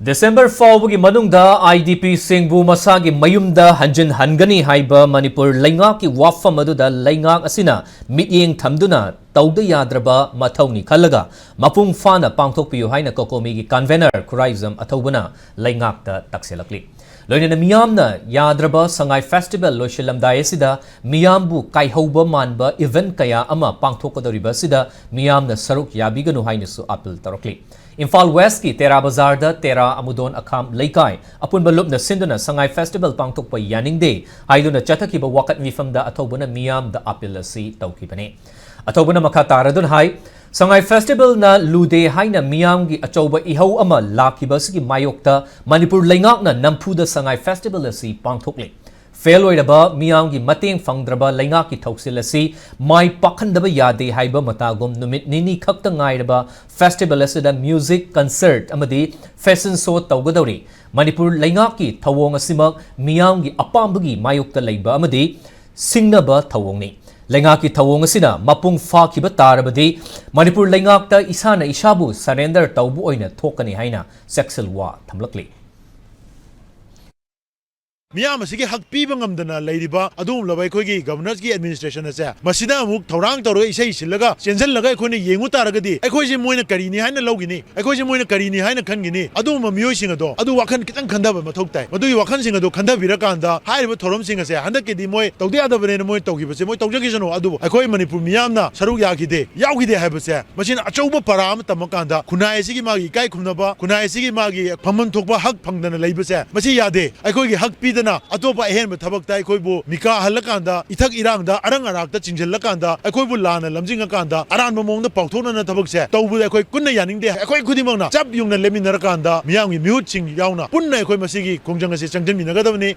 December 4 manungda IDP Singbu masagi mayumda hanjin hangani haiba Manipur laingak ki wafam aduda laingak asina mityeng thamduna tawda yadraba mathawni khalaga mapung fana pangthokpiyu haina Cocomi ki convener Kuraizam athobana laingak ta takselakli loinana miyamna yadraba sangai festival loishilamdai asida miyambu kaihauba manba event kaya ama pangthokadoriba sida miyamna saruk yabiganu hainasu appeal tarokli Imphal West ki Tera Bazar da Tera Amudon Akham Laikai apun balup na sinduna sangai festival pangtok pa yaning day haiduna chatakiba wakat mifam da atobuna miyam da apilasi tawkibane atobuna makatara dun hai sangai festival na lude haina miyam gi achoba ihau ama lakiba sigi mayokta Manipur laingak na nampu da sangai festival asi pangthokle fail oiraba miyam gi mateng fangdraba laingak ki thoksil asi mai pakhandaba yade haiba matagum numit nini khakta ngairaba festival asida music concert amadi fashion show tawgadori Manipur laingak ki thawong asimak miyam gi apambagi mayokta leiba amadi singnaba thawongni laingak ki thawong asina mapung fa kiba tarabadi Manipur laingak ta isana isabu surrender tawbu oina thokani haina sexual wa thamlakli Miyam asigi hak piba ngamdana leiriba adum labai khogi governors ki administration ase masida amuk thorang tawro isai silaga chenjal laga khone yengu taragadi akhoi je moina karini haina logini akhoi je moina karini haina khangini adum miyoi singa do adu wakhan kitang khandaba mathok tai madu wakhan singa do khanda birakanda haiba thorom singa se handak ki di moi tawde adabane moi tawgi base moi tawjagi jano adu akhoi Manipur miyamna saruk yakide yaugide haibase machina achouba param tamakanda khunai asigi magi kai khumnaba khunai asigi magi phamon thokba hak phangdana leibase machi yade akhoi gi hak pi Atopa ahen mathabakta aikoibu mika halakanda ithak irangda arang arakta chingjallakanda aikoibu lana lamjingakanda aranba mongda pauthonana thabakse tawbu aikoi kunna yaningde aikoi khudimangna chap yungna leminarakanda miyamgi mihut ching yauna punna aikoi masigi kongjang ase changjanminagadabani